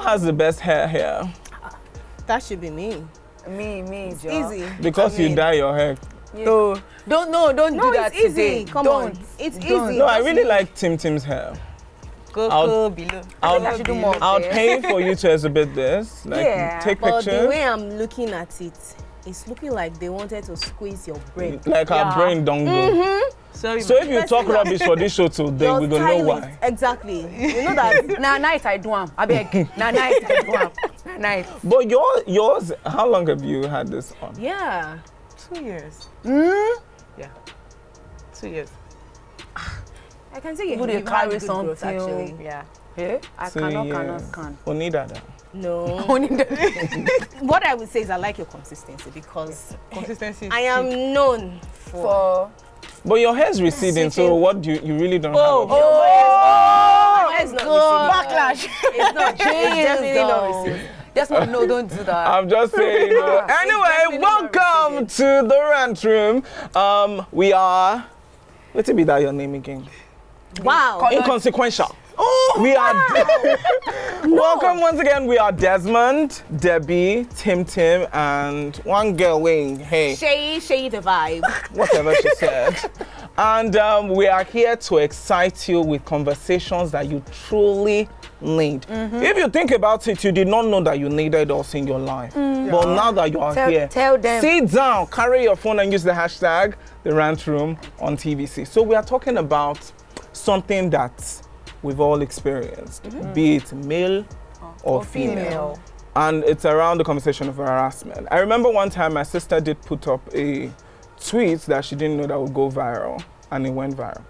has the best hair here? That should be me. Me, It's easy. Because you dye your hair. Yeah. No, don't do that it's easy. today. Come on. It's easy. No, I really like Tim's hair. Go below. I should do more. I'll pay for you to exhibit this. Like, take but pictures. the way I'm looking at it, it's looking like they wanted to squeeze your brain. Like our brain don't go. Sorry, so if you talk rubbish for this show today, we don't know why. Exactly. You know that. night I do am. I beg. Night I do am. Night. But yours, how long have you had this on? Yeah. 2 years. Yeah. 2 years. I can say you had carry good something. growth, actually. Yeah. Yeah. I cannot. Onidada. No. What I would say is I like your consistency because consistency. I am known for. But your hair is receding, so what do you really don't have? My hair is not receding. Backlash. It's not. It's definitely not receding. That's what. No, don't do that. I'm just saying. Anyway, welcome to the rant room. We are. Let's be that your name again. Wow. Inconsequential. We are. Welcome once again. We are Desmond, Debbie, Tim, and one girl wing. Hey. Shay the vibe. Whatever she said. And we are here to excite you with conversations that you truly need. If you think about it, you did not know that you needed us in your life. But now that you are here, tell them. Sit down, carry your phone and use the hashtag The Rant Room on TVC. So we are talking about something that we've all experienced, be it male or female. And it's around the conversation of harassment. I remember one time my sister did put up a tweet that she didn't know that would go viral, and it went viral.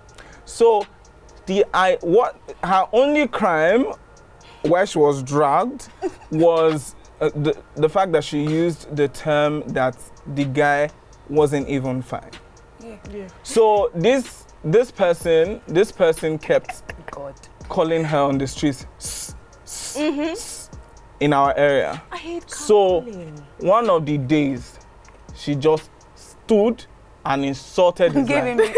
So her only crime where she was dragged was the fact that she used the term that the guy wasn't even fine. Yeah. So this person kept calling her on the streets in our area. I hate so one of the days she just stood and insulted his life.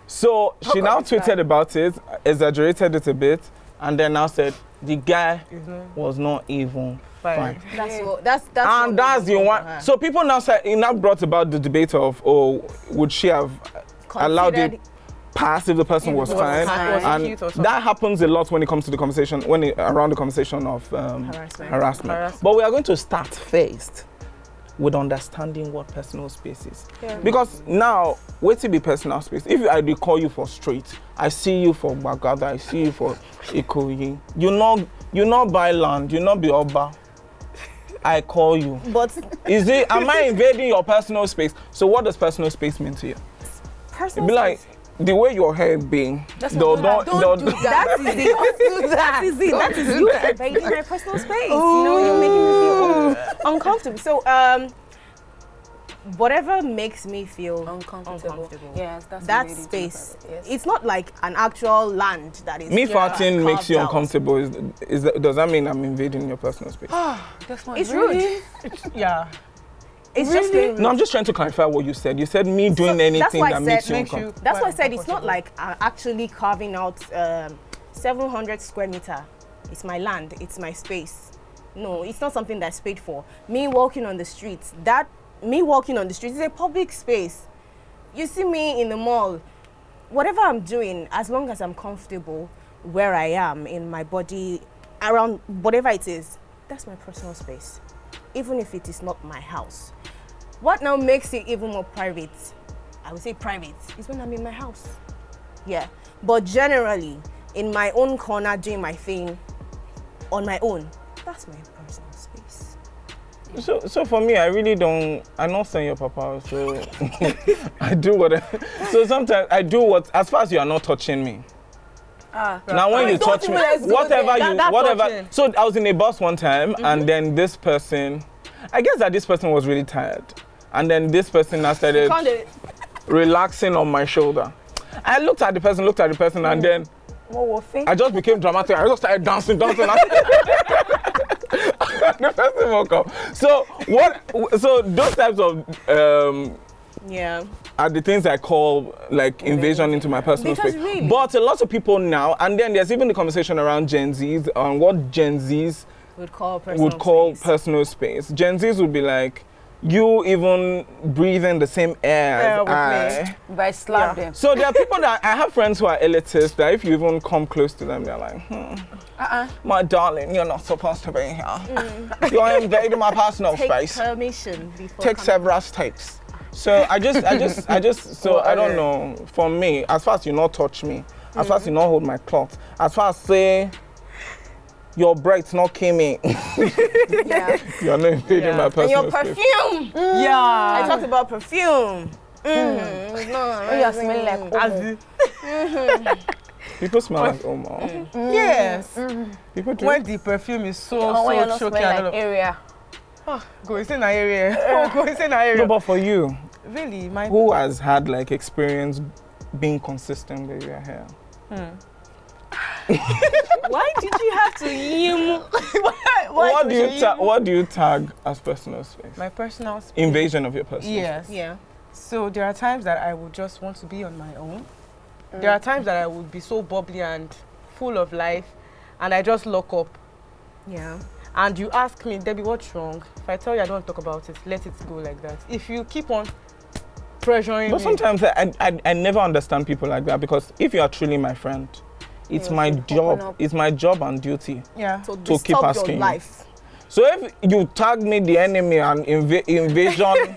So she now tweeted about it, exaggerated it a bit, and then now said the guy was not even fine. That's the one. So people now said it now brought about the debate of, would she have allowed it pass if the person was fine? And that happens a lot when it comes to the conversation, around the conversation of harassment. But we are going to start first with understanding what personal space is. Because now, wait till be personal space. If I call you for straight, I see you for Bagada, I see you for Ikoyi. You not buy land, you not be Oba. I call you. But am I invading your personal space? So what does personal space mean to you? Personal space. Like the way your hair being. Don't do that. That is it. That is you invading my personal space. You know, you're making me feel uncomfortable. So whatever makes me feel uncomfortable. Yes, that space. Yes. It's not like an actual land that is. Me farting makes you uncomfortable. Does that mean I'm invading your personal space? It's rude. Yeah. It's just no, I'm just trying to clarify what you said. You said me doing anything that makes you uncomfortable. That's why I said it's not like actually carving out 700 square meter. It's my land. It's my space. No, it's not something that's paid for. Me walking on the streets. Is a public space. You see me in the mall. Whatever I'm doing, as long as I'm comfortable where I am in my body, around whatever it is, that's my personal space. Even if it is not my house. What now makes it even more private, I would say private, is when I'm in my house. Yeah. But generally, in my own corner, doing my thing on my own, that's my personal space. So for me, I'm not saying your papa, so I do whatever. So sometimes I do as far as you are not touching me. Now when you touch me, whatever. So I was in a bus one time, and then this person, I guess that this person was really tired, and then this person now started relaxing on my shoulder. I looked at the person, and then I just became dramatic. I just started dancing. The person woke up. So those types of are the things I call like invasion into my personal space. Really? But a lot of people now, and then there's even the conversation around Gen Zs on what Gen Zs would call personal space. Gen Zs would be like, you even breathing the same air as I. But I slap them. So there are people that I have friends who are elitist that if you even come close to them, they're like, my darling, you're not supposed to be here. You're invading my personal space. Take permission before. Take several takes. So I just, so I don't know. For me, as far as you not touch me, as far as you not hold my cloth, as far as say, your breath not came in. You're not invading my personal and your perfume. Yeah. I talked about perfume. You're smelling like Omo. People smell like Omo. Yes. People do. When the perfume is so choky. Like area. Go in that area. Go in that area. No, but for you, really, who has had like experience being consistent with your hair? Why did you have to yim? What do you tag as personal space? My personal space. Invasion of your personal space. Yeah. So there are times that I would just want to be on my own. There are times that I would be so bubbly and full of life, and I just lock up. Yeah. And you ask me, Debbie, what's wrong? If I tell you I don't want to talk about it, let it go like that. If you keep on pressuring But sometimes I never understand people like that, because if you are truly my friend, it's my job. It's my job and duty to keep asking your life. So if you tag me the enemy and invasion,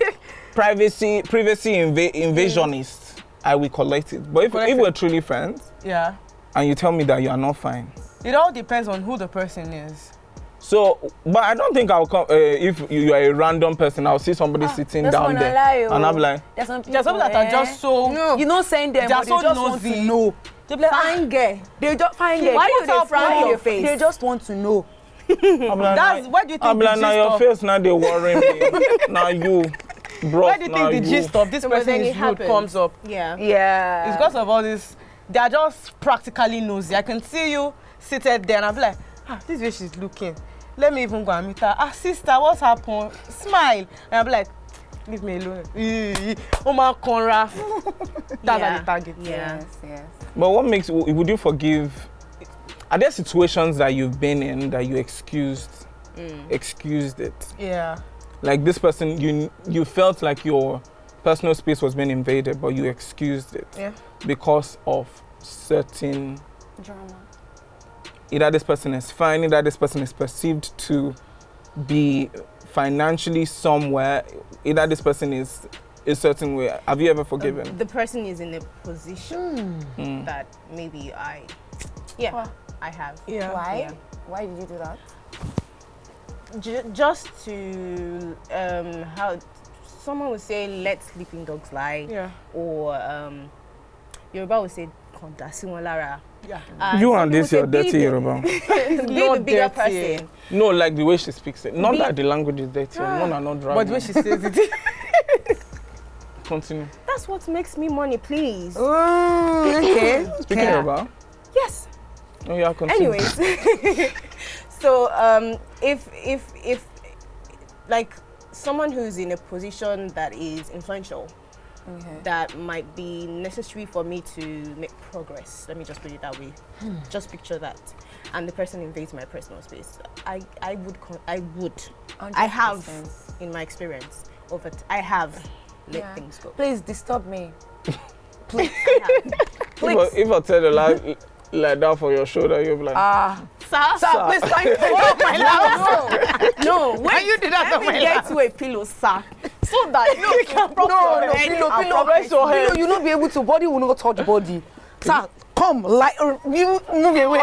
privacy invasionist, I will collect it. But if we're truly friends, and you tell me that you are not fine, it all depends on who the person is. So, but I don't think I'll come if you are a random person. I'll see somebody sitting down there, and I'm like, there's some people that are just so you know saying them, but they just want to know. They be like, fine girl. They just fine girl. Why you don't frown your face? They just want to know. That's what do you think? I'm like, now your face now they worry me. Now you, bro. Why do you think the gist of this person is rude comes up? Yeah. It's because of all this. They are just practically nosy. I can see you seated there, and I'm like, this way she's looking. Let me even go and meet her. Sister, what's happened? Smile. And I'm like, leave me alone. Oma Conra. That's the target. Yes. But what would you forgive? Are there situations that you've been in that you excused it? Yeah. Like this person, you felt like your personal space was being invaded, but you excused it. Yeah. Because of certain drama. Either this person is fine, either this person is perceived to be financially somewhere, either this person is a certain way. Have you ever forgiven? The person is in a position that maybe I have. Yeah. Why? Yeah. Why did you do that? Just to, how someone would say, let sleeping dogs lie. Yeah. Or Yoruba would say, Yeah. You and this, you're dirty Yoruba. Be the bigger person. No, like the way she speaks it. Not that the language is dirty. No, not driving. But the way she says it. Continue. That's what makes me money, please. Okay. Speaking Yoruba? Yes. Oh, yeah, continue. Anyways. So, if like someone who's in a position that is influential, that might be necessary for me to make progress. Let me just put it that way. Just picture that, and the person invades my personal space. I have, in my experience, I have let things go. Please disturb me. Please. Please. If I tell you like that for your shoulder, you'll be like, Sir, please can you hold my lap? No, when you did that, let me get to a pillow, sir. So that you can pillow, you not be able to, body will not touch body. Sir, come, like, you move away.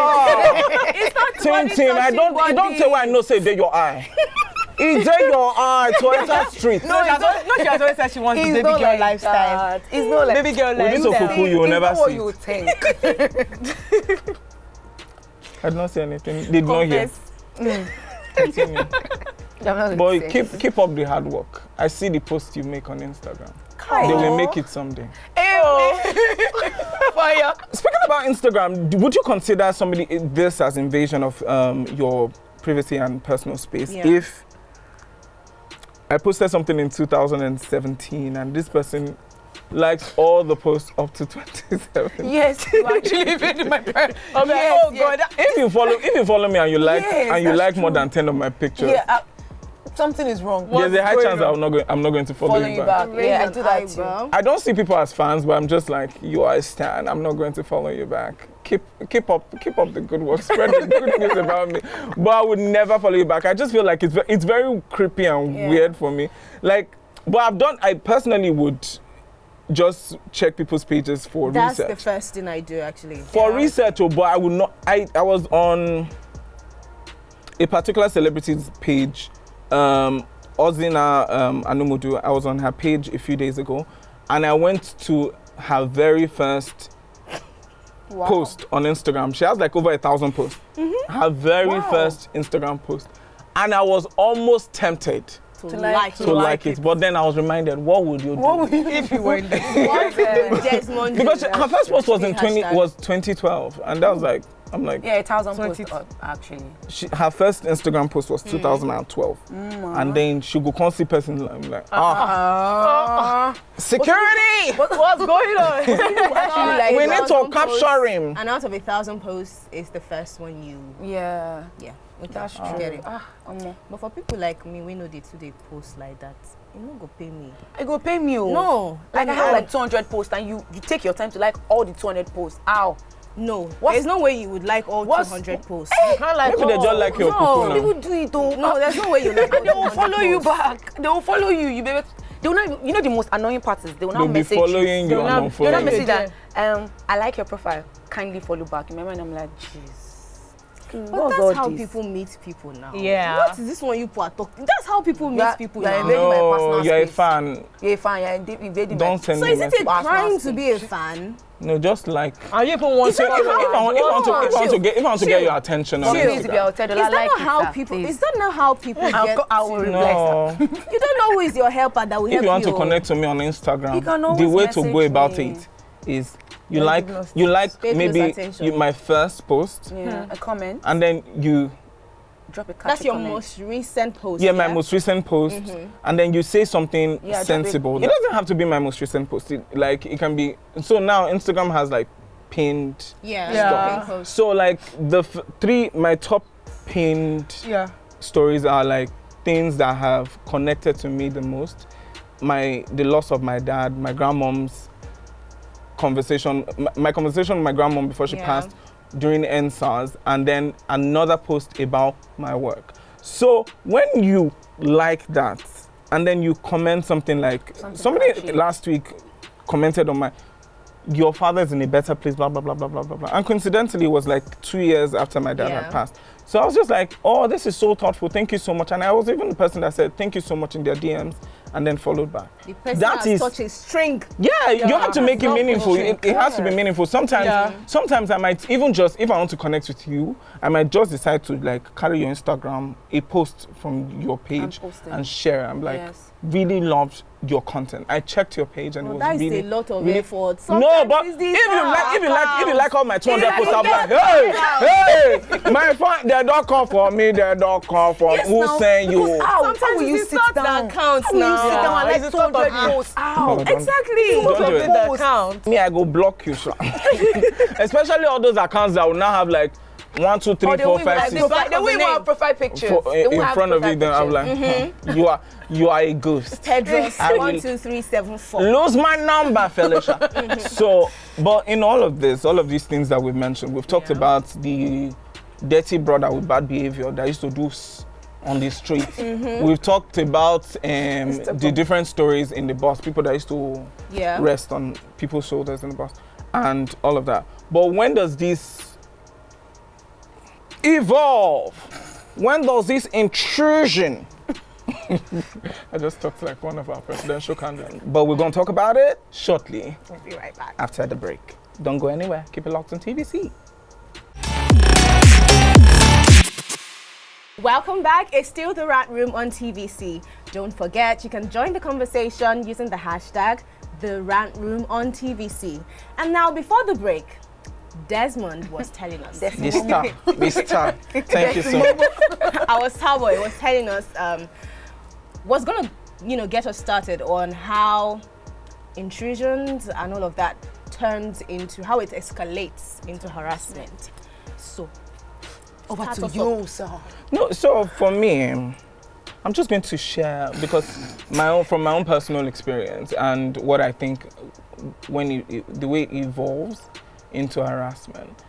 It's not Tim, I don't say why I know say they your eye. It's your eye to enter street. No, she has always said she wants the baby girl like lifestyle. It's not like baby girl lifestyle. With this okuku, you will never see. What you think. I did not say anything. Did not hear. Continue. Boy, keep up the hard work. I see the posts you make on Instagram. They will make it someday. Fire. Speaking about Instagram, would you consider this as invasion of your privacy and personal space? Yeah. If I posted something in 2017 and this person likes all the posts up to 27. Yes, you actually made my parents. Oh God. If you follow me and you like more than 10 of my pictures, something is wrong. There's a high chance I'm not going to follow you back. Yeah, I do that too. I don't see people as fans, but I'm just like, you are a stan. I'm not going to follow you back. Keep up the good work. Spread the good news about me. But I would never follow you back. I just feel like it's very creepy and weird for me. Like, but I personally would just check people's pages for research. That's the first thing I do, actually. For research, but I would not. I was on a particular celebrity's page. Ozina Anumudu, I was on her page a few days ago, and I went to her very first post on Instagram. She has like over 1,000 posts. Her very first Instagram post, and I was almost tempted to like it. But then I was reminded, what would you do if you were in there? Desmond, because her first post was 2012, and that was like, I'm like, 1,000 posts actually. Her first Instagram post was 2012, and then she go come see person. I'm like, security. What's going on? We need to capture him. And out of 1,000 posts, is the first one you. Yeah. Okay, That's true. Get it. But for people like me, we know they post like that. You no go pay me. It go pay me. No. Like I have like 200 posts, and you take your time to like all the 200 posts. Ow. No, there's no way you would like all 200 posts. You can't like maybe they just like your No, people do it though. No, there's no way you like all They will follow you posts. back. They will follow you. You baby. They will not. You know the most annoying part is they will not They'll be message following you They will and not unfollowing message you. that. I like your profile. Kindly follow back. Remember, and I'm like, jeez. But that's how people meet people now. Yeah. What is this one you people are talking? That's how people meet people now. No, you're a fan. You're a fan. You're invading my. Don't send So me is it a message. crime to be a fan? No, just like. Are you even want If I want to get your attention, Is that not how people? Is that not how people get? I will no. You don't know who is your helper that will help you. If you want to connect to me on Instagram, You can always the way to go message about me. it is you like Pay maybe close attention. my first post, a comment. and then you Drop a catchy That's your comment. most recent post. my most recent post, and then you say something sensible. It doesn't have to be my most recent post. It can be. So now Instagram has like pinned stuff. So like my top pinned stories are like things that have connected to me the most. The loss of my dad, my grandmom's conversation, my conversation with my grandmom before she passed during NSARS, and then another post about my work. So when you like that, and then you comment something like, somebody last week commented on your father's in a better place, blah, blah, blah, blah, blah, blah, blah. And coincidentally, it was like 2 years after my dad had passed. So I was just like, oh, this is so thoughtful, thank you so much. And I was even the person that said, thank you so much in their DMs, and then followed back. The person has such a string. Yeah, you have to make it meaningful. It has to be meaningful. Sometimes I might even just, if I want to connect with you, I might just decide to like carry your Instagram, a post from your page and share. I'm like, really loved your content. I checked your page and it was really. That's a lot of effort. No, but if you like all my 200 posts, I'm like, hey, my fan, they don't come for me, they don't come for me. Who saying you? Sometimes will you sit down? Accounts now. Sit down and like 200 posts. Exactly. Me, I go block you, sir. Especially all those accounts that will now have like 1, 2, 3, 4, 5, 6. The way you have profile pictures in front of you, then I'm like, you are a ghost. Tedros 1, 2, 3, 7, 4. Lose my number, Felicia. So, but in all of these things that we've mentioned, we've talked about the dirty brother with bad behavior that used to do on the street. We've talked about the different stories in the bus, people that used to rest on people's shoulders in the bus, and all of that. But when does this evolve? When does this intrusion? I just talked like one of our presidential candidates. But we're going to talk about it shortly. We'll be right back. After the break. Don't go anywhere. Keep it locked on TVC. Welcome back. It's still the Rant Room on TVC. Don't forget, you can join the conversation using the hashtag the Rant Room on TVC. And now, before the break, Desmond was telling us. Mr. Thank you so much. Our Starboy was telling us what's gonna, get us started on how intrusions and all of that turns into how it escalates into harassment. So, over to you, sir. No, so for me, I'm just going to share because from my own personal experience and what I think when the way it evolves into harassment.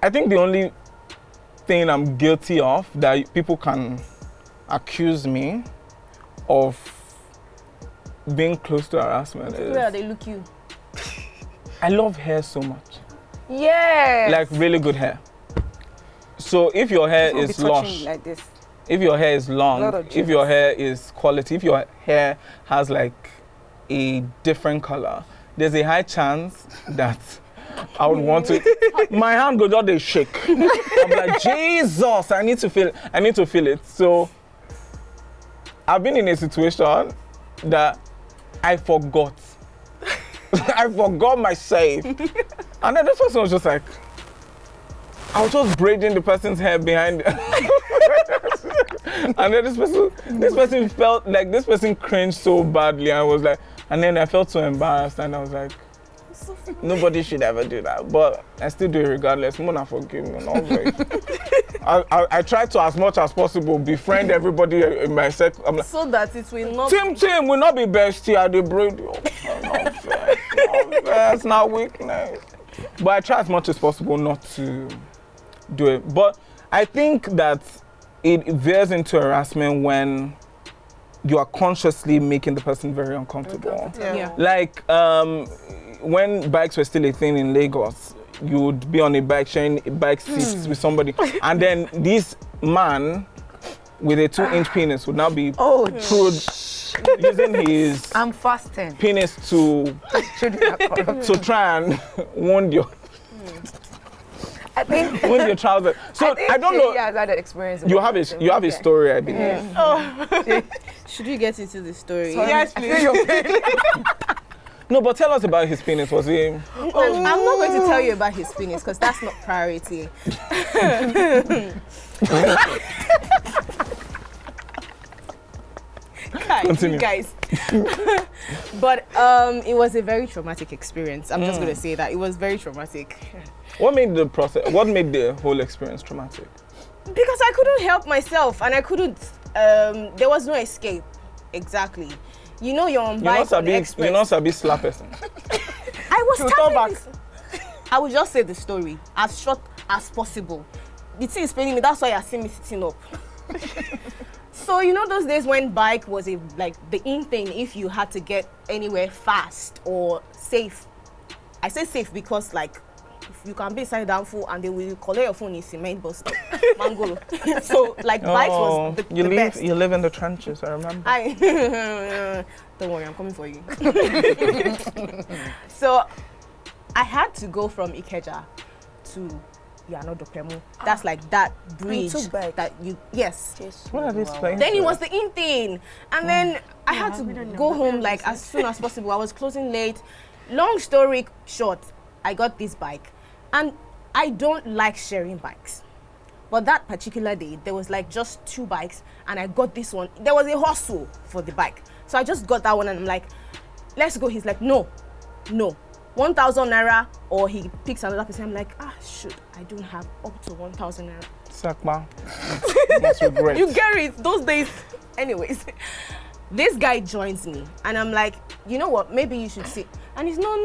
I think the only thing I'm guilty of that people can accuse me of being close to harassment is where they look you. I love hair so much. Yeah. Like really good hair. So if your hair is lush, like this. if your hair is long, if your hair is quality, if your hair has like a different color, there's a high chance that I would want to. My hand goes out, they shake. I'm like, Jesus, I need to feel it. So I've been in a situation that I forgot. I forgot myself. And then this person was just like, I was just braiding the person's hair behind. And then this person felt like this person cringed so badly. I was like, and then I felt so embarrassed and I was like, nobody should ever do that. But I still do it regardless. Mona, forgive me. I try to, as much as possible, befriend everybody in my circle. I'm like, so that it will not Tim will not be bestie at the braid. Not fair. It's not weakness. But I try as much as possible not to do it. But I think that it veers into harassment when you are consciously making the person very uncomfortable. Yeah. Like when bikes were still a thing in Lagos, you would be on a bike sharing bike seats with somebody, and then this man with a 2-inch penis would now be using his penis to try and wound your wound your trousers. So I don't know. Yeah, that experience. You have a story, I believe. Yeah. Oh. Should we get into the story? Yes, please. No, but tell us about his penis. Was he? I'm not going to tell you about his penis because that's not priority. Continue. Guys. But it was a very traumatic experience. I'm just going to say that it was very traumatic. What made the whole experience traumatic? Because I couldn't help myself and I couldn't. There was no escape. Exactly. You know you're on bike on express. You're not Sabi slap person. I was tapping this. I will just say the story as short as possible. The thing is paining me. That's why you see me sitting up. So you know those days when bike was the in thing if you had to get anywhere fast or safe. I say safe because if you can be side down full and they will collect your phone in cement bus Mangolo. So bikes was the best. You live in the trenches, I remember. Don't worry, I'm coming for you. So I had to go from Ikeja to Dokremu. That's that bridge that you What are these places? Then it was the in thing. And then I had to go home as soon as possible. I was closing late. Long story short, I got this bike. And I don't like sharing bikes. But that particular day, there was just 2 bikes and I got this one. There was a hustle for the bike. So I just got that one and I'm like, let's go. He's like, no. 1,000 naira or he picks another person. I'm like, shoot, I don't have up to 1,000 naira. Sakma. That's regret. You get it, those days. Anyways, this guy joins me and I'm like, you know what, maybe you should sit. And he's no,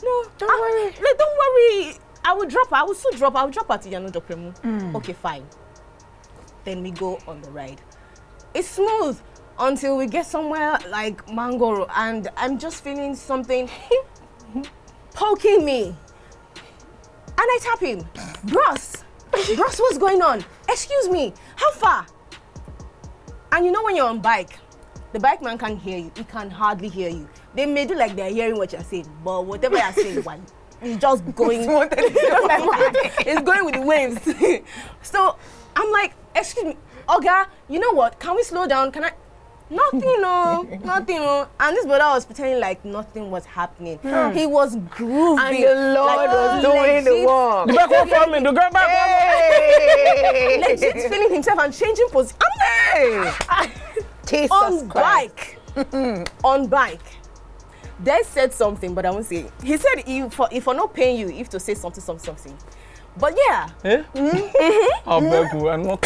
don't worry. Don't worry. I will drop her. I will still drop her. I will drop her to Yano Dokremu. Okay, fine. Then we go on the ride. It's smooth until we get somewhere like Mangoro and I'm just feeling something poking me. And I tap him. Bros, what's going on? Excuse me, how far? And you know when you're on bike, the bike man can't hear you. He can hardly hear you. They may do like they're hearing what you're saying, but whatever you're saying, it's just going. It's going with the waves. So I'm like, excuse me, Oga, you know what? Can we slow down? Can I? Nothing. And this brother was pretending like nothing was happening. He was grooving. And the Lord was doing the work. The back one for me. The girl back one. Legit feeling himself and changing position. On bike. On bike. Des said something, but I won't say it. He said if for not paying you, if to say something. But yeah. Eh? I beg you, I not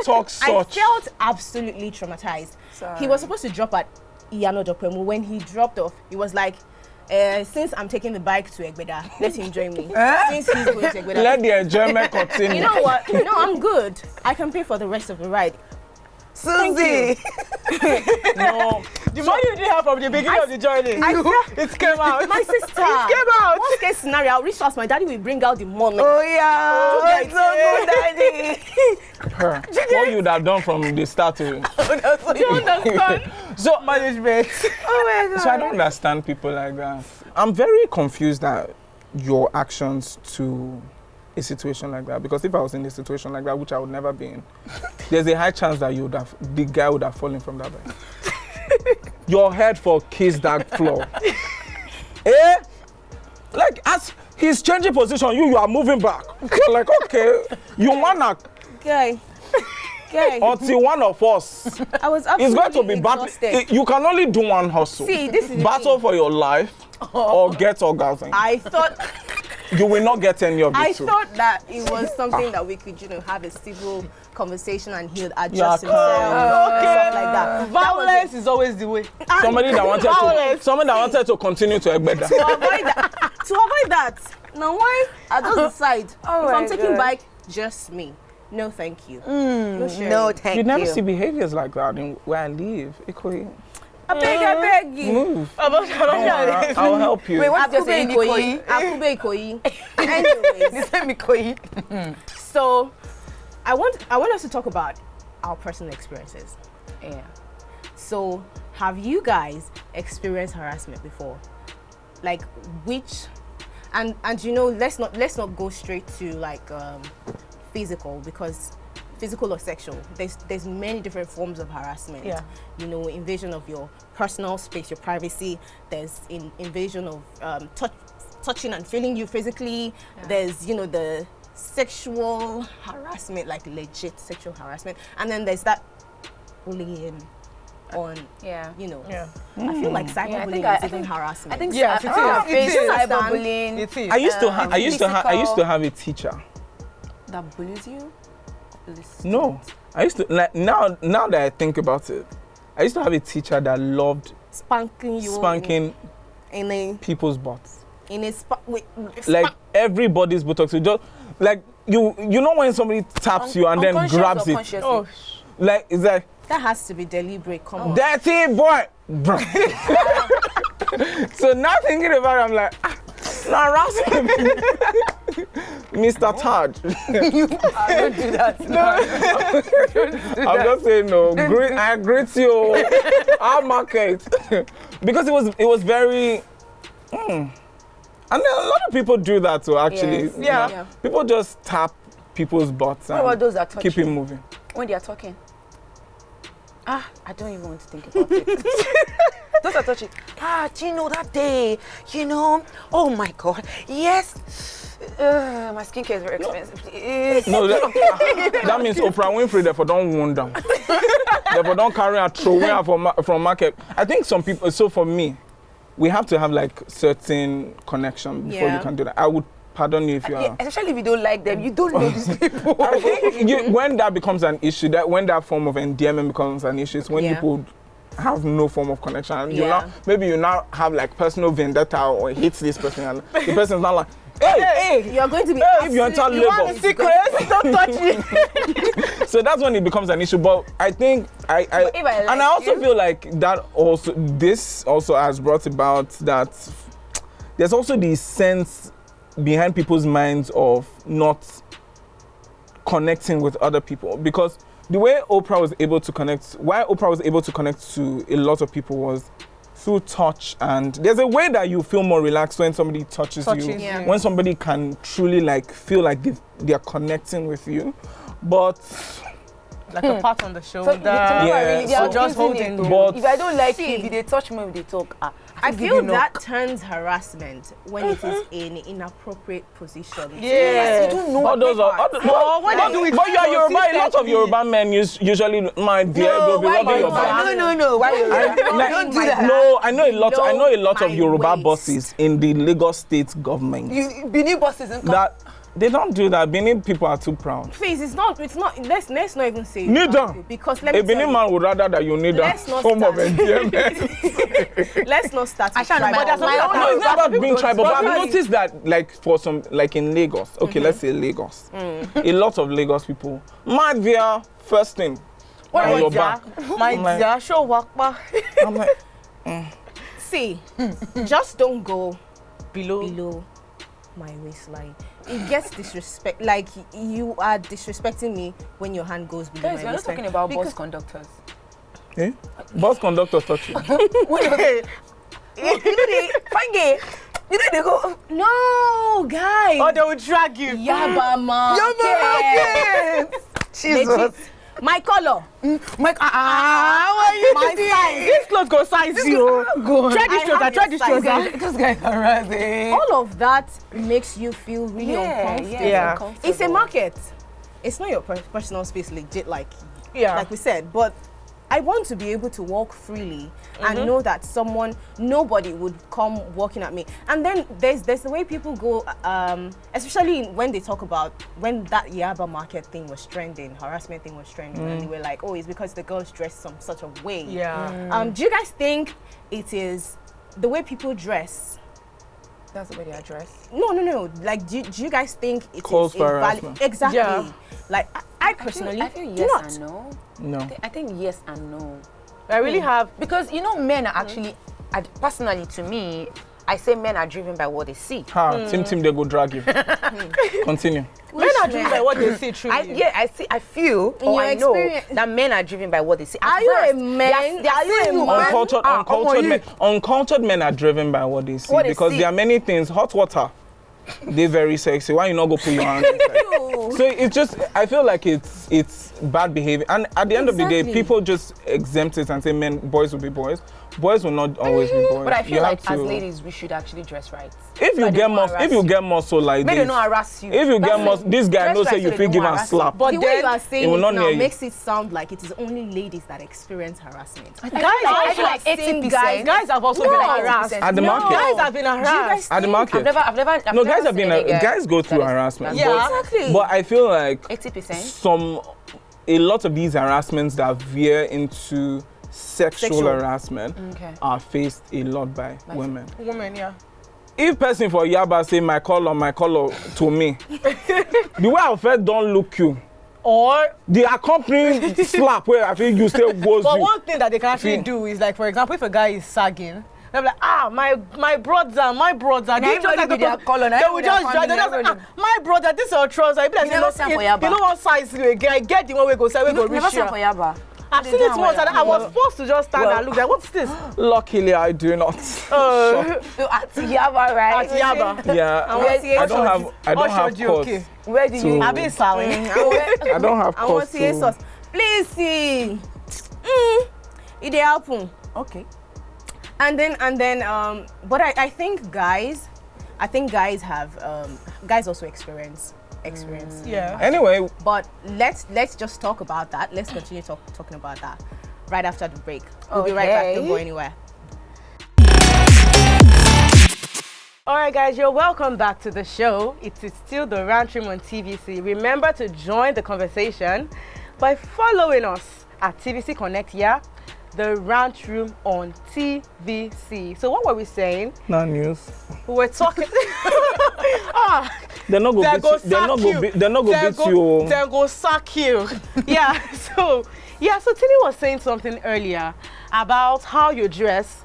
talk such. I felt absolutely traumatized. Sorry. He was supposed to drop at Iyano Dokwemu. When he dropped off, he was like, since I'm taking the bike to Egbeda, let him join me. Since he's going to Egbeda. Let the enjoyment continue. You know what? No, I'm good. I can pay for the rest of the ride. Susie! No. The money you didn't have from the beginning of the journey, it came out. My sister. It came out. Worst case scenario, I'll reach out. My daddy will bring out the money. Oh yeah. So good, daddy. What you would have done from the start to... Do you understand? So, management. Oh my God. So I don't understand people like that. I'm very confused at your actions to a situation like that, because if I was in a situation like that, which I would never be in, there's a high chance that the guy would have fallen from that bike. Your head for kiss that floor. Like as he's changing position, you are moving back. You're like, okay, you wanna guy. Until one of us I was it's going to be battle. You can only do one hustle. See, this is battle for your life or get orgasm. I thought you will not get any of it. I thought that it was something that we could, have a civil conversation and he'll adjust himself and stuff like that. Violence is always the way. Somebody that wanted to continue to Egbeda. To avoid that. Now why? I just decide. If I'm taking bike, just me. No, thank you. No, thank you. You never see behaviors like that in where I live. I beg you. Move. I'll help you. Wait, what's your saying? Ikoyi. Anyways. So, I want us to talk about our personal experiences. Yeah. So, have you guys experienced harassment before? Like which, and let's not go straight to like physical, because physical or sexual, there's many different forms of harassment. Yeah. Invasion of your personal space, your privacy. There's invasion of touching and feeling you physically. Yeah. There's the sexual harassment, like legit sexual harassment, and then there's that bullying on. I feel like cyberbullying is even harassment. I think cyberbullying. I used to have a teacher that bullies you. No, I used to now that I think about it, I used to have a teacher that loved spanking in people's butts. Like everybody's buttocks. You just like you know when somebody taps you and then grabs it. Oh, like it's like that has to be deliberate. Come on, dirty boy. So now thinking about it, I'm like, harassing Mr. Taj. I don't do that. No. I'm just saying no. I greet you. I'll market. Because it was very and a lot of people do that too, actually. Yes. Yeah. People just tap people's butts and what about those that touch keep it moving. When they are talking. I don't even want to think about it. Those are touching. Do you know that day? Oh my God. Yes. My skincare is very expensive. No, that means Oprah Winfrey therefore don't wound down. Therefore don't carry a throw away from market. I think some people, so for me, we have to have like certain connection before you can do that. I would pardon you if you are. Especially if you don't like them, you don't know these people. I think when that becomes an issue, when that form of endearment becomes an issue, it's when people have no form of connection. And maybe you now have like personal vendetta or hate this person, and the person's not like, hey, you're going to be if you enter labor. You want the secrets? Don't touch me. So that's when it becomes an issue. But I think I also feel like this also has brought about that there's also the sense behind people's minds of not connecting with other people, because the way Oprah was able to connect to a lot of people was through touch, and there's a way that you feel more relaxed when somebody touches you, when somebody can truly like feel like they're connecting with you, but like a pat on the shoulder, just holding. But if I don't like you, if they touch me, if they talk, I feel that turns harassment when it is in inappropriate positions. Yes, you don't know. But you are Yoruba. A lot of Yoruba men usually my dear will be rubbing your back. No. Why don't do that? No, I know a lot of Yoruba bosses in the Lagos state government. Benin bosses that they don't do that. Benin people are too proud. Please, it's not. Let's not even say neither. Because let me a Benin man would rather that you need a form of endearment. Let's not start. It's never been tribal. But I've noticed that, like for some, like in Lagos. Okay, let's say Lagos. A lot of Lagos people, my dear, first thing. My dear, show wakpa. I'm like, see, just don't go below my waistline. It gets disrespect. Like you are disrespecting me when your hand goes below my waistline. We're not talking about bus conductors. Eh? Bus conductors touch you. You know they go. No, guys. Or they will drag you. Yaba market. Jesus. My color. My size. This clothes go size you. Try this trouser. This guy's harassing. All of that makes you feel really uncomfortable. Yeah. It's a market. It's not your personal space, legit, like we said. But I want to be able to walk freely and know that nobody would come walking at me. And then there's the way people go, especially when they talk about when that Yaba market thing was trending, harassment thing was trending, and they were like, oh, it's because the girls dress some such a way. Yeah. Do you guys think it is the way people dress? That's the way they are dressed. No. Like, do you guys think it calls is for invalid? harassment? Exactly. Yeah. Like, I personally I feel do yes not. and no. No. I think yes and no. I really have. Because, men are actually, personally to me, I say men are driven by what they see. Team, they go drag you. Continue. Men are driven by what they see, truly. I feel, or I know that men are driven by what they see. Are you a man? Are you a man? Uncultured men are driven by what they see because there are many things. Hot water, they're very sexy. Why you not go put your hands inside? So it's just, I feel like it's bad behavior. And at the end of the day, people just exempt it and say boys will be boys. Boys will not always be boys. But I feel like as ladies, we should actually dress right. If you get more so like this, this, not harass you. If you get more, this guy knows say you feel give and slap. But the way you are saying it now makes it sound like it is only ladies that experience harassment. Guys have also been harassed. At the market. Guys have been harassed. At the market. Guys go through harassment. Yeah, exactly. But I feel like 80%. A lot of these harassments that veer into sexual harassment are faced a lot by women. Women, yeah. If person for Yaba say my color to me, the way I felt don't look you. Or the accompanying slap where I think you still goes. But one thing that they can actually do is, like, for example, if a guy is sagging, they'll be like, my brother. They will just my brother, this is our trouser. You never stand for Yaba. You know what size you again? Get the one we go say we go reach. Never stand for Yaba. I've seen it once and I was forced to just stand and look like, what's this? Luckily, I do not. So at Yaba, right? At Yaba. Yeah. I don't have cause. Okay. Where do you? I've been selling. I don't have cause. Please see. It happen. Okay. And then, but I think guys have guys also experience. Yeah. Anyway, but let's just talk about that. Let's continue talking about that right after the break. We'll be right back. Don't go anywhere. All right, guys, you're welcome back to the show. It is still the Rant Room on TVC. Remember to join the conversation by following us at TVC Connect, the Rant Room on TVC. So what were we saying? No news. We were talking. They're not going to beat you. They're going to sack you. So Tini was saying something earlier about how you dress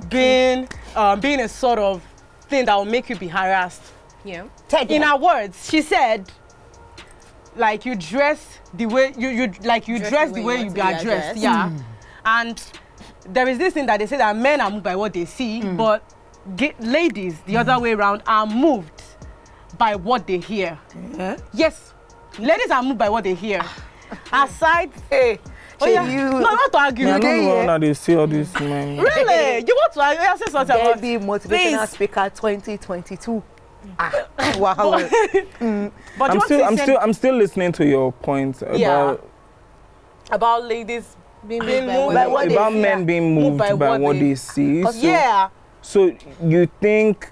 being a sort of thing that will make you be harassed. Yeah. In her words, she said, like, you dress the way you dress the way you be addressed. Yeah. And there is this thing that they say that men are moved by what they see, but ladies, the other way around, are moved by what they hear. Yes, ladies are moved by what they hear. Aside, Oh, yeah. No, I want to argue. I don't know how they see all this, man. Really? You want to argue? I say something about Debbie, motivational speaker 2022. Wow. But I'm still listening to your point about ladies being moved by what about men being moved by what they see. So you think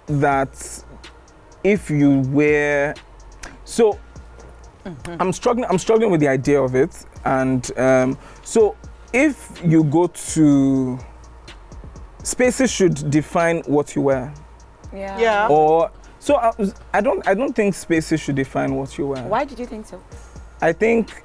that if you were I'm struggling with the idea of it, and so if you go to spaces should define what you wear. Yeah. Or so I don't think spaces should define what you wear. Why did you think so? I think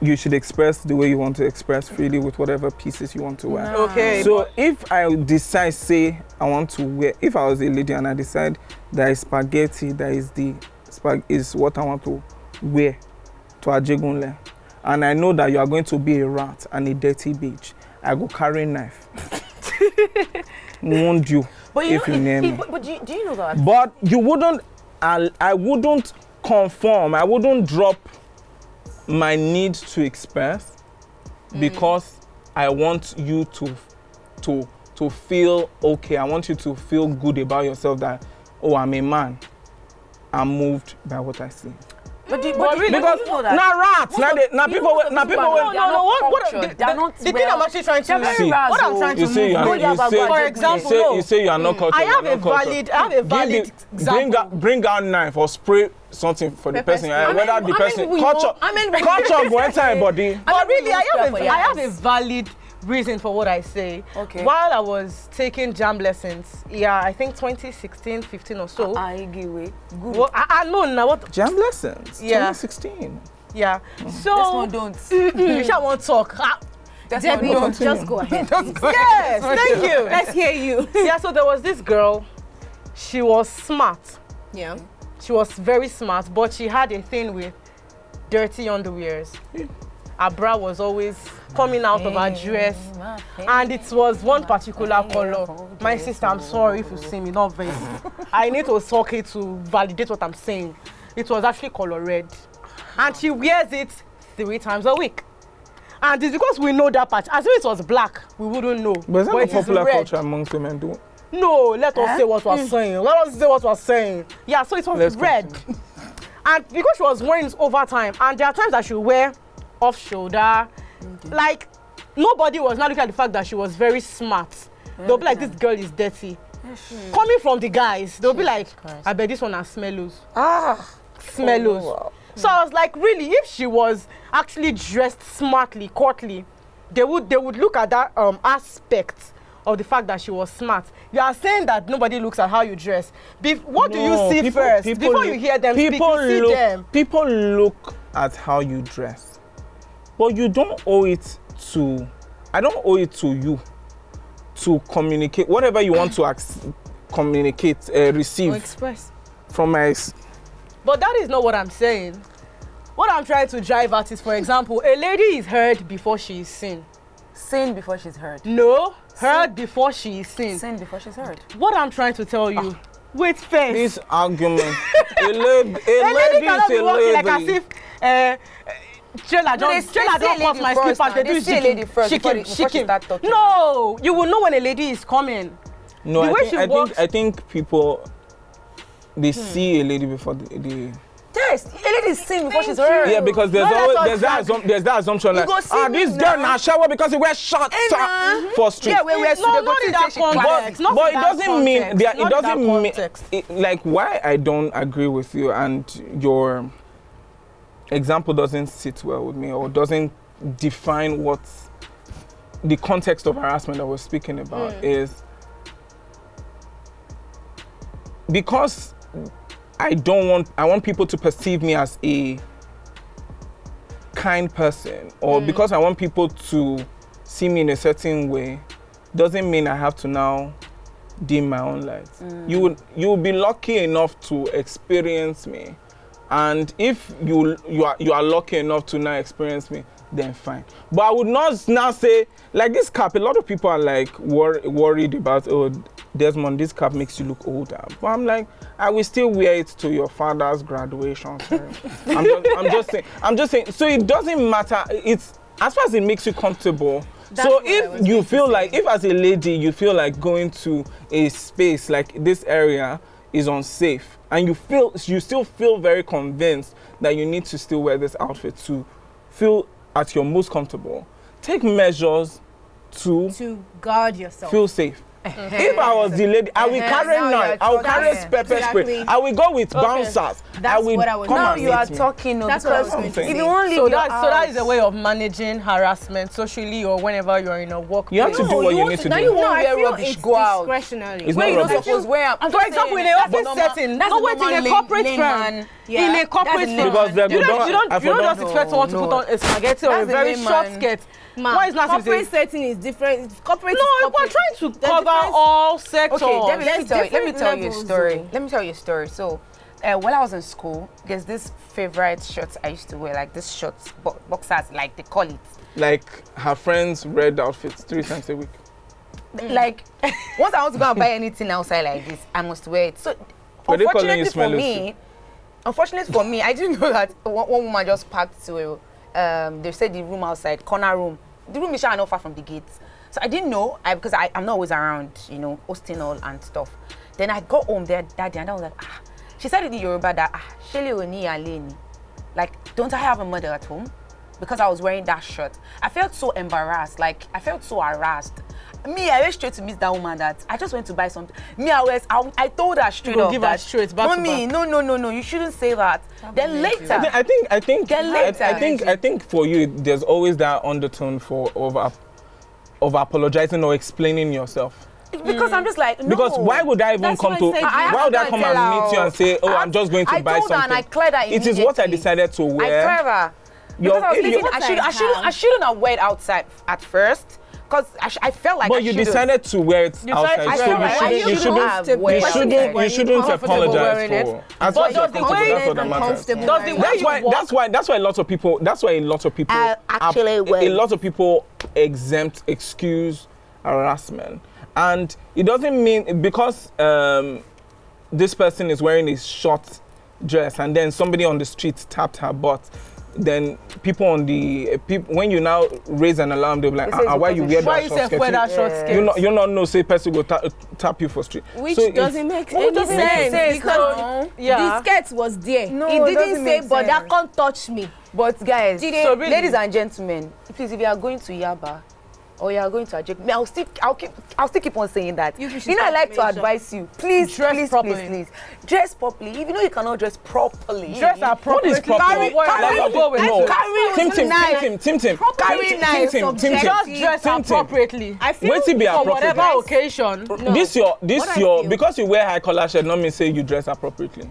you should express the way you want to express freely with whatever pieces you want to wear. Okay. So if I decide, say, I want to wear, if I was a lady and I decide that is spaghetti, that is what I want to wear to Ajegunle, and I know that you are going to be a rat and a dirty bitch, I go carry a knife. Wound you. But if you name me. But do you know that? But you wouldn't, I wouldn't conform, I wouldn't drop my need to express because I want you to feel okay. I want you to feel good about yourself that, oh, I'm a man. I'm moved by what I see. But really, because now rats, now people what the thing I'm actually trying to see, what I'm trying to move. For example, you say you are not cultured. I have a valid example. Bring out knife or spray something for the person. Whether the person culture go enter your body. But really, I have a valid reason for what I say. Okay. While I was taking jam lessons, I think 2016, 15 or so. I give way. Good. Well, I know now what jam lessons. Yeah. 2016. Yeah. So this one don't. You shall want to talk. Debbie, just go ahead. Yes, thank you. Let's hear you. Yeah. So there was this girl. She was smart. Yeah. She was very smart, but she had a thing with dirty underwears. Her bra was always coming out of her dress, and it was one particular color. My sister, I'm sorry if you see me, not very. I need to talk it to validate what I'm saying. It was actually color red, and she wears it 3 times a week. And it's because we know that part. As if it was black, we wouldn't know. But is that a popular culture amongst women? No, let us say what we're saying. Let us say what we're saying. Yeah, so it was red. And because she was wearing it over time, and there are times that she would wear off shoulder, like nobody was not looking at the fact that she was very smart. They'll be like, this girl is dirty. Coming from the guys, they'll be like, I bet this one has smellos. Smellos. Oh, wow. So I was like, really, if she was actually dressed smartly, courtly, they would look at that aspect of the fact that she was smart. You are saying that nobody looks at how you dress. What do you see first? Before you hear them speak, you see them. People look at how you dress. But you don't owe it to, I don't owe it to you to communicate whatever you want to communicate, receive. Or express. From my... But that is not what I'm saying. What I'm trying to drive at is, for example, a lady is heard before she is seen. Seen before she's heard. No, heard before she is seen. Seen before she's heard. What I'm trying to tell you, wait first. This argument, a lady cannot be walking like as if trailer don't cut my slip and they do chicken. No, you will know when a lady is coming. No, I think people, they see a lady before they Yes, a lady is seen before she's heard. Yeah, because there's that assumption like, this girl now shower because he wears shorts for street. Yeah, we wear that context. But it doesn't mean like why I don't agree with you and your example doesn't sit well with me or doesn't define what the context of harassment that we're speaking about is because I want people to perceive me as a kind person or because I want people to see me in a certain way doesn't mean I have to now dim my own light. You will be lucky enough to experience me, and if you are lucky enough to now experience me, then fine. But I would not now say like this cap. A lot of people are like worried about, oh, Desmond, this cap makes you look older. But I'm like, I will still wear it to your father's graduation. I'm just saying. So it doesn't matter. as far as it makes you comfortable. That's So what I was if you going to feel say. like, if as a lady you feel like going to a space like this area is unsafe, and you still feel very convinced that you need to still wear this outfit to feel at your most comfortable, take measures to guard yourself. feel safe. If I was the lady, I will carry knife, I will carry pepper spray, I will go with bouncers. That's what I was Now saying. you are talking. That's what I was because going to say. if you won't leave So your that is a house- way of managing harassment socially or whenever you're in a work. You have to do what you need to now do. you No, won't I wear feel rubbish, it's go out. discretionary. It's Where not you don't rubbish. suppose wear. I'm For just example, saying, in a that's office normal- setting, that's not the waiting in a normal corporate layman. firm. Yeah, In a that's corporate the firm. Because they You don't I just expect someone to put on a spaghetti or a That's the very layman. short skirt. Ma, Why is not corporate setting is different. Corporate No, is we're corporate. trying to There's cover different- all sectors. Okay, Debbie, let me There's tell you different a levels, story. though. Let me tell you a story. So, while I was in school, there's this favorite shorts I used to wear, like this shorts, boxers, like they call it. Like her friends' red outfits 3 times a week. Like, once I want to go and buy anything outside like this, I must wear it. So, But they calling you unfortunately for smelly me, I didn't know that one woman just packed to, they said the room outside, corner room. The room is not far from the gate. So I didn't know, because I'm not always around, hosting all and stuff. Then I got home there that day and I was like, She said it in Yoruba that, Shele Oni Aleni. Like, don't I have a mother at home? Because I was wearing that shirt. I felt so embarrassed, like, I felt so harassed. Me, I went straight to meet that woman that I just went to buy something. Me, I told her straight up give her that, straight back to Mommy, back. no, you shouldn't say that. Then later, I think for you, there's always that undertone for over apologizing or explaining yourself. because I'm just like, no. Because why would I even That's come why to? I said Why would I come and meet you and say, "Oh, I'm just going to buy I told her something"? and I cleared her It is what I immediately. decided to wear. I cleared her. Because I was thinking I shouldn't have wear it outside at first. Because I felt like But you decided to wear it outside, I so felt like you shouldn't apologize for. As far as you're comfortable, that's what that matters. That's why a lot of people. That's why a lot of people exempt, excuse harassment, and it doesn't mean because this person is wearing a short dress and then somebody on the street tapped her butt. Then people on the when you now raise an alarm, they'll be like, why you wear that short skirt? You not know say person go tap you for street. Which so doesn't make any sense because the skirt was there. No, it it didn't say, doesn't but make that sense. can't touch me. But guys, So really? ladies and gentlemen, please, if you are going to Yaba or you are going to Ajek, I'll still keep on saying that. You should I like to start advise you, please, Dress properly. please, dress properly. If you know you cannot dress properly, Dress What appropriately. is proper? Carry Just dress appropriately. I feel Wait till be For appropriate. whatever occasion. No. This What I feel- because you wear high collar shirt, not mean say you dress appropriately.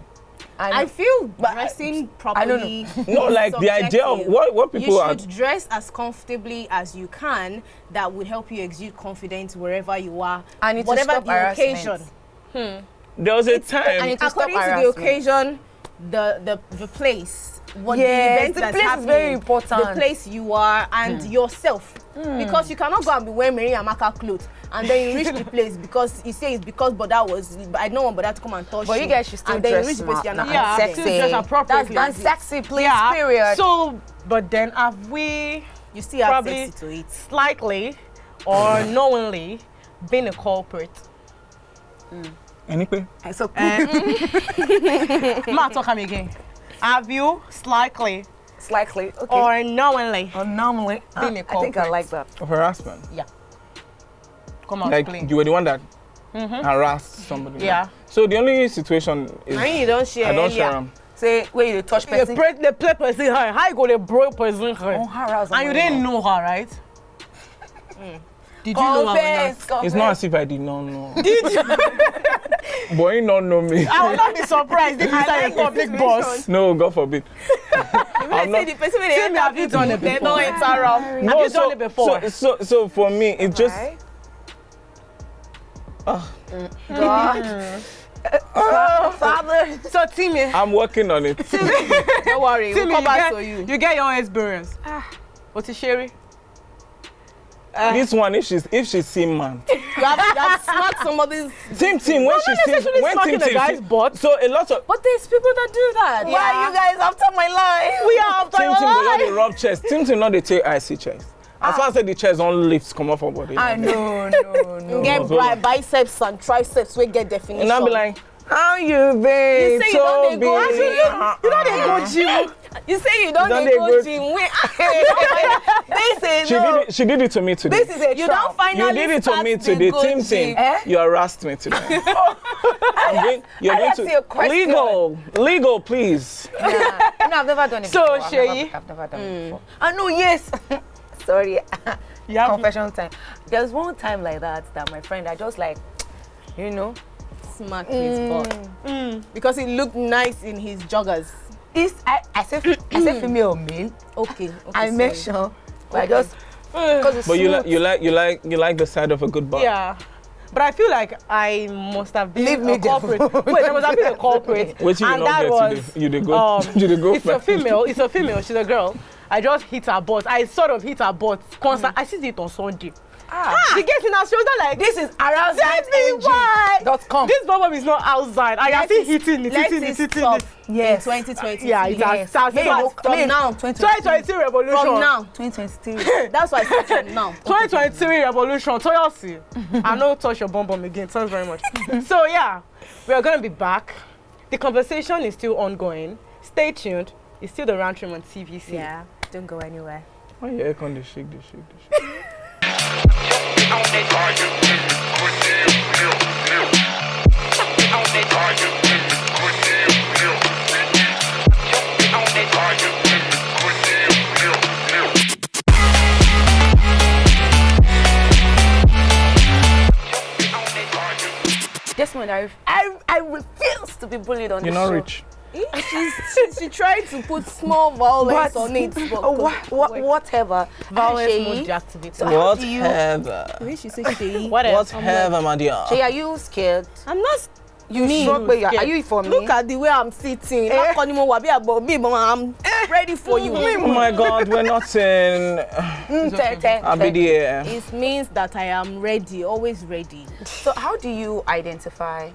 I feel dressing properly. No, is like the idea of subjective. what people you are. should dress as comfortably as you can. That would help you exude confidence wherever you are, And it's whatever to stop the harassment. occasion. There was a and time. it's to stop According to the harassment. occasion, the place, what Yes, the event the that's place is happening, very important. the place you are, and yourself. Because you cannot go and be wearing Mary Amaka clothes and then you reach the place because you say it's because I don't want Boda to come and touch you. But you guys should still and then you dress reach the place smart you're not now. accepted. Sexy. Still dress appropriately. And sexy, please, Yeah. period. So, but then have we You still have Probably- sexy to it. slightly or knowingly been a culprit? Anything? So Ma, talk am again. Have you slightly slightly, okay. or knowingly Normally, Being a I think I culprit. like that. Of harassment. come on, Like explain? you were the one that harassed somebody. Yeah. So the only situation is And you don't share I don't earlier. share them. Say where you touch person. They play person her. How you go to broke person her? Oh, harass And you didn't know her, right? Did you know her? Confess, It's not as if I did not know. Did you? But you don't know me. I will not be surprised if you say a public boss. No, God forbid. I'm not. the person with Tell me, have you done it they before? don't interrupt. Have you done it before? So for me, it just. God. Father. So Timmy, I'm working on it. Don't worry, Timmy, we'll come back to you. you get your own experience. What is Sherry? This one, if she's seen man. You have smacked somebody's. Tim, when she sees smacking the guy's butt. So a lot of. But there's people that do that. Why are you guys after my life? We are after your Tim life. not the rub chest. Tim not the take icy chest. As far as the chest on lifts come off her body. No. Get biceps and triceps, we get definition. And I'll be like, how you been? You say you don't go gym. You know they go gym. You say you don't go gym. She did it to me today. This is a You don't finally You did it to me today. Tim, you harassed me today. You're going to legal, please. No, I've never done it So, before. Sheyi? I've never done it before. No, yes. Sorry. Confession time. There's one time like that my friend, I just like, smack his butt. Because it looked nice in his joggers. I said female or male. Okay. I make sure. But I just But you like the side of a good butt. Yeah. But I feel like I must have been Leave me a culprit. Wait, I must have been a culprit. What you and not that get was you did go. It's a female. It's a female. She's a girl. I just hit her butt. I sort of hit her butt constant. I see it on Sunday. She gets in her shoulder like this is harassment.com. This problem is not outside. I can see hitting it. Yes. 2020. Yeah, it has started from now. 2023 revolution. From now. 2023. That's why I said from now. 2023 revolution. Toyosi. I know touch your bum again. Thanks very much. So yeah, we are gonna be back. The conversation is still ongoing. Stay tuned. It's still the round trip on TVC. Yeah. Don't go anywhere. Oh yeah, can they shake. This one, I refuse to be bullied on You're the not show. rich. She tried to put small violence on it. Whatever. Violence Sheyi, mode deactivated. so how do you? Whatever. The way she said Sheyi. Whatever, my dear. Sheyi, are you scared? I'm not. You sure? Are you for me? Look at the way I'm sitting. I'm ready for you. Oh my God, we're not in. I'll be there. It means that I am ready, always ready. So how do you identify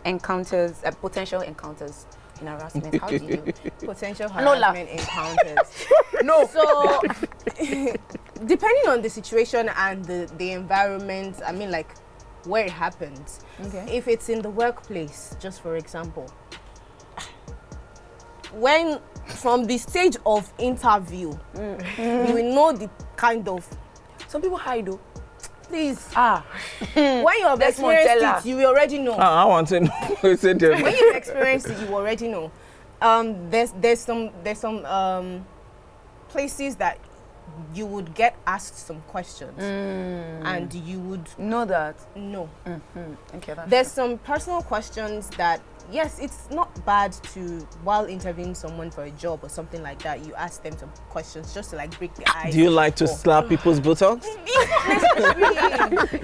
encounters, potential encounters in harassment? How do you? Potential No laugh. harassment encounters. No. So, depending on the situation and the environment, I mean, like, where it happens. Okay. If it's in the workplace, just for example, when from the stage of interview, you will know the kind of. Some people hide though. Please. When you have experienced it, you will already know. I want to know. When you've experienced it, you already know. There's some places that you would get asked some questions, and you would know that. No. Okay. There's some personal questions that, yes, it's not bad to, while interviewing someone for a job or something like that, you ask them some questions just to like break the ice. Do you like to slap people's buttocks? Do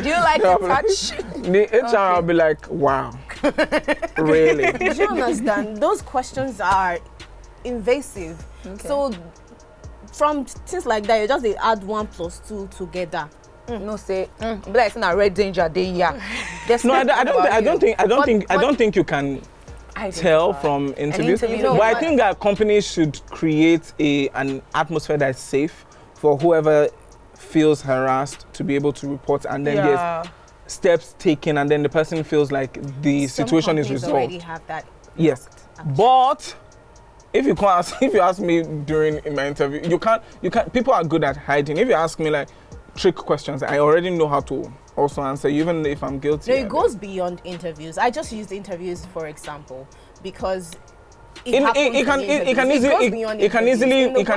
you like to touch? The HR will be like, wow, really? Do you understand? Those questions are invasive. Okay. So from things like that, you just they add 1 + 2 together. No say, but like in a red danger day, yeah. No, I don't think you can tell from interviews. But I think that companies should create an atmosphere that's safe for whoever feels harassed to be able to report, and then there's steps taken, and then the person feels like the situation is resolved. Already have that. Yes, but if you ask me during my interview, you can't. People are good at hiding. If you ask me like trick questions, I already know how to also answer, even if I'm guilty. No, it goes beyond interviews. I just used interviews for example because it can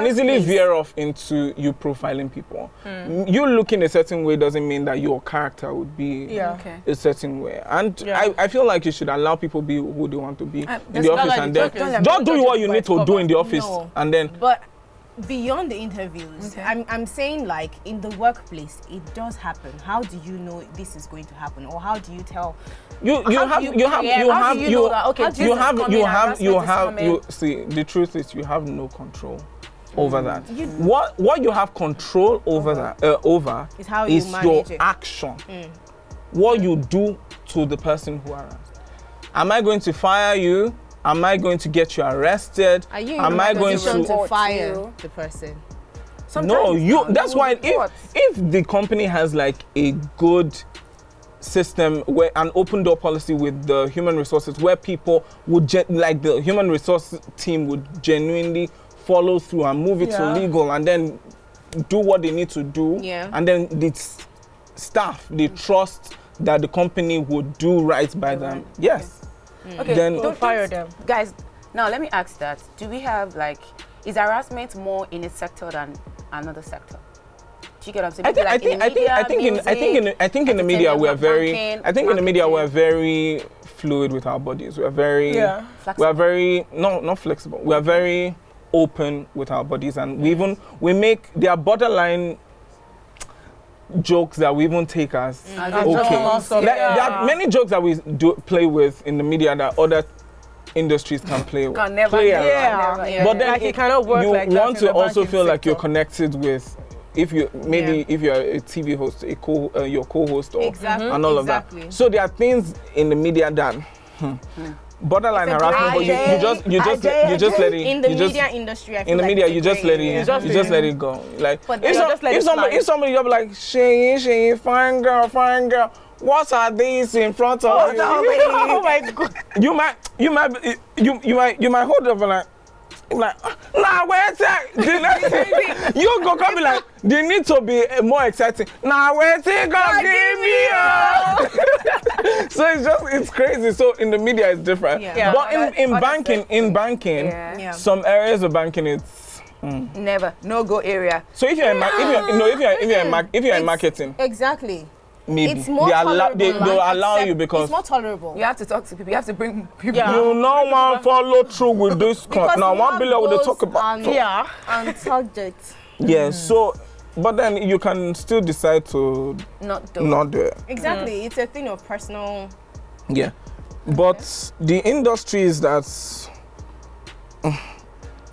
easily veer off into you profiling people. You looking a certain way doesn't mean that your character would be a certain way. And I feel like you should allow people be who they want to be in the office, and then just do what you need to do in the office, and then. But beyond the interviews, I'm saying like in the workplace, it does happen. How do you know this is going to happen, or how do you tell? See, the truth is you have no control over that. What you have control over is how is you your manage it. action. What you do to the person who harassed. Am I going to fire you? Am I going to get you arrested? Are you Am I going to fire the person? No, that's why if the company has like a good system, where an open door policy with the human resources, where people would like the human resource team would genuinely follow through and move it to legal and then do what they need to do, and then the staff, they trust that the company would do right by them. Yes. Okay, then don't fire them. Guys, now let me ask that. Do we have like, is harassment more in a sector than another sector? Do you get what I'm saying? I think in the media we're very we're very fluid with our bodies. We're very not flexible. We're very open with our bodies, and we make their borderline jokes that we even take as okay. There are many jokes that we do play with in the media that other industries can play with. But then like it cannot work you like that want in to the also banking feel like sector. you're connected with, if you're a TV host, your co-host, or and all of that. So there are things in the media that borderline harassment, but you just let it. In the media industry, I feel in the like media, you just let it. You just let it go. Like if somebody you're like, she, fine girl. What are these in front of you? Oh my God! You might hold up and like, nah, where's that? You go come be like, they need to be more exciting. Nah, where's it gonna give me? So it's crazy. So in the media it's different. But in banking, some areas of banking it's never no-go area. So if you're in marketing, exactly. Maybe it's more tolerable. They'll allow you because it's more tolerable. You have to talk to people. You have to bring people. You know one follow through with this. Now 1 billion will talk about. And subject. So, but then you can still decide to not do it. Exactly. It's a thing of personal. Yeah, but the industries that's.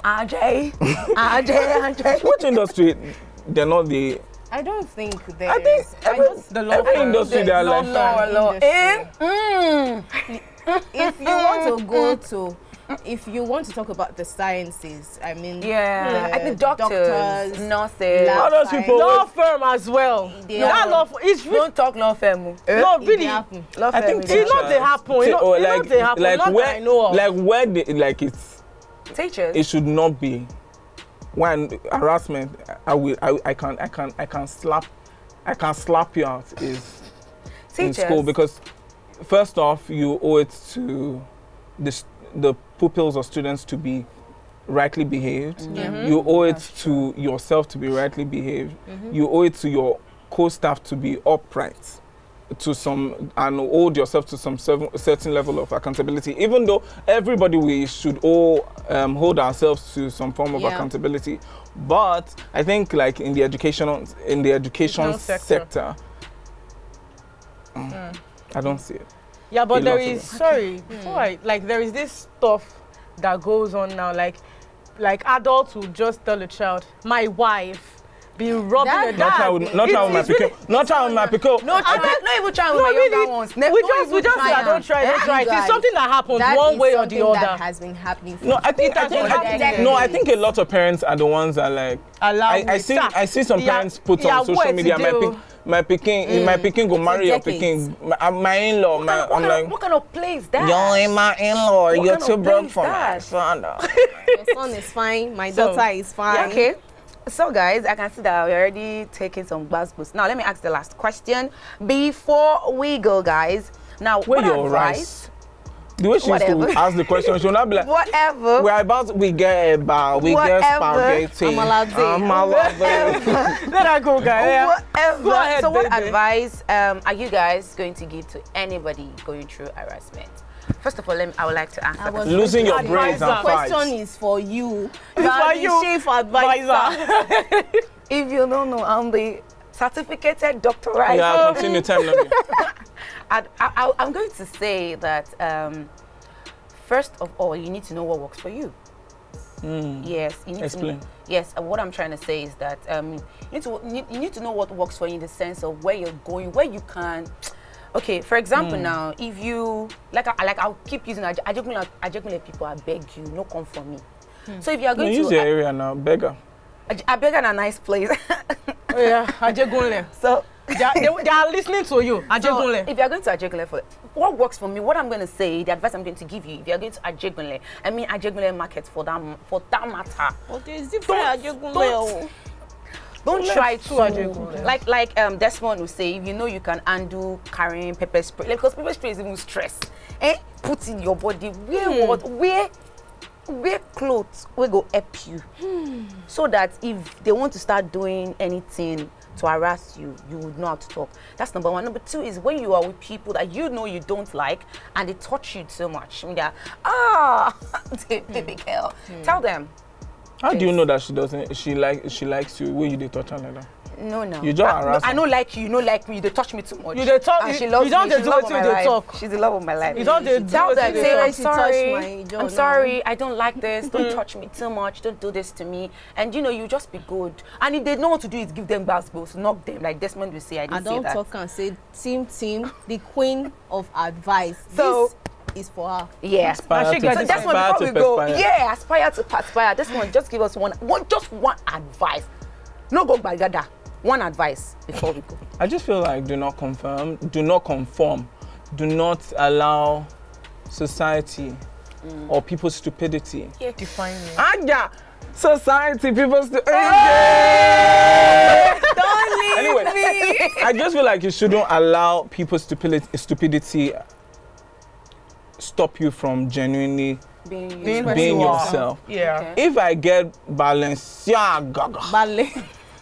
RJ. Which industry? They're not the. I don't think there I think is. every industry they are like. If you want to go to, if you want to talk about the sciences, I mean, I think doctors, nurses, all those people. Law firm as well. That law firm. Don't talk law firm. No, really. Law firm. I think it's not they happen. Like where they, like it's teachers. It should not be. When harassment, I can slap you out is in school, because first off you owe it to the pupils or students to be rightly behaved. You owe it to yourself to be rightly behaved. You owe it to your co-staff to be upright and hold yourself to some certain level of accountability, even though everybody we should all hold ourselves to some form of accountability. But I think like in the education sector, I don't see it. Yeah, but there is there is this stuff that goes on now, like adults will just tell a child, my wife be rubbing the not how with my pickle. Not even trying with my younger ones. We just say, don't try. It's something that happens one way or the other. That has been happening. I think a lot of parents are the ones that like. I see some parents put on social media, my picking go marry your picking, my in-law. I'm like, what kind of place that? You're in my in-law. You're too broke for my son. My son is fine. My daughter is fine. Okay. So guys, I can see that we're already taking some boosts. Now let me ask the last question before we go, guys. Now, what advice? The way she used to ask the question, she'll not be like, whatever. We get spaghetti. Let her go, guys. Whatever. Go ahead, so what baby. advice are you guys going to give to anybody going through harassment? First of all, I would like to answer. Losing your brains and fights. The question is for you. It's for you. Chief advisor. If you don't know, I'm the certificated doctor, right? Yeah, continue time. I'm going to say that first of all, you need to know what works for you. Yes, you need Explain. to. Yes, and what I'm trying to say is that you need to know what works for you in the sense of where you're going, where you can. Okay, for example, now if you I'll keep using Ajegunle people. I beg you, no come for me. So if you are going to use your area now, beggar. I beg in a nice place. Oh yeah, Ajegunle. So they are listening to you, Ajegunle. So if you are going to Ajegunle for what works for me, what I'm going to say, the advice I'm going to give you, if you are going to Ajegunle, I mean Ajegunle market for that matter. Well, there's different Ajegunle. Don't try to like Desmond will say, if you know you can undo carrying pepper spray, because pepper spray is even stress. Put in your body wear clothes we go help you, so that if they want to start doing anything to harass you, you would know how to talk. That's number one. Number two is when you are with people that you know you don't like and they touch you so much. I mean, baby girl, tell them. How do you know that she doesn't? She likes you when you touch her like that. No. You just harass her. I don't like you. You don't like me. You don't touch me too much. You don't talk. She loves you don't me. do it till they talk. She's the love of my life. You don't tell them. Say, I'm sorry. I'm sorry. I don't like this. Don't touch me too much. Don't do this to me. And you just be good. And if they know what to do, is give them basketballs, knock them. Like Desmond will say. I didn't say that. I don't talk and say, Team, the queen of advice. So. Is for her. Yeah. So that's one before we go. Yeah, aspire to perspire. This one, just give us one advice. No go by Gada. One advice before we go. I just feel like do not conform, do not allow society or people's stupidity. Yeah. Define me. Society, people's stupidity. Don't leave me. I just feel like you shouldn't allow people's stupidity stop you from genuinely being yourself. Yeah. Okay. If I get Balenciaga.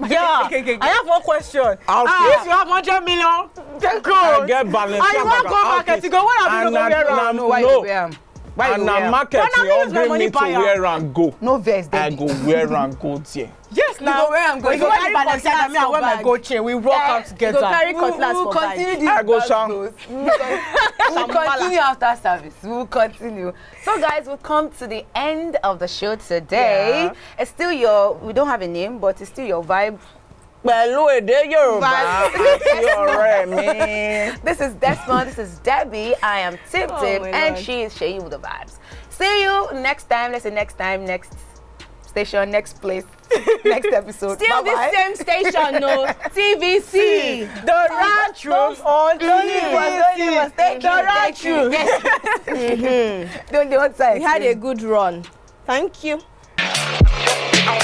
Yeah. I have one question. If you have 100 million, then go. I get Balenciaga. I want to go market. You go, what have you go wear around? No. And a market, you hungry me to wear and go. No vest. I go wear and go there. Yes, now. You go wear and go. You go carry Balenciaga, me I wear my gold chain. We rock out together. You go carry cutlass for bag. I go sham. We'll continue after service. We'll continue. So guys, we've come to the end of the show today. Yeah. It's still we don't have a name, but it's still your vibe. This is Desmond, this is Debbie, I am Tip Tip, and she is Sheyi with the vibes. See you next time, let's say next time, next station, next place, next episode. Still the same station, no. TVC. The right truth on TVC. The right truth. Don't say. We had a good run. Thank you. On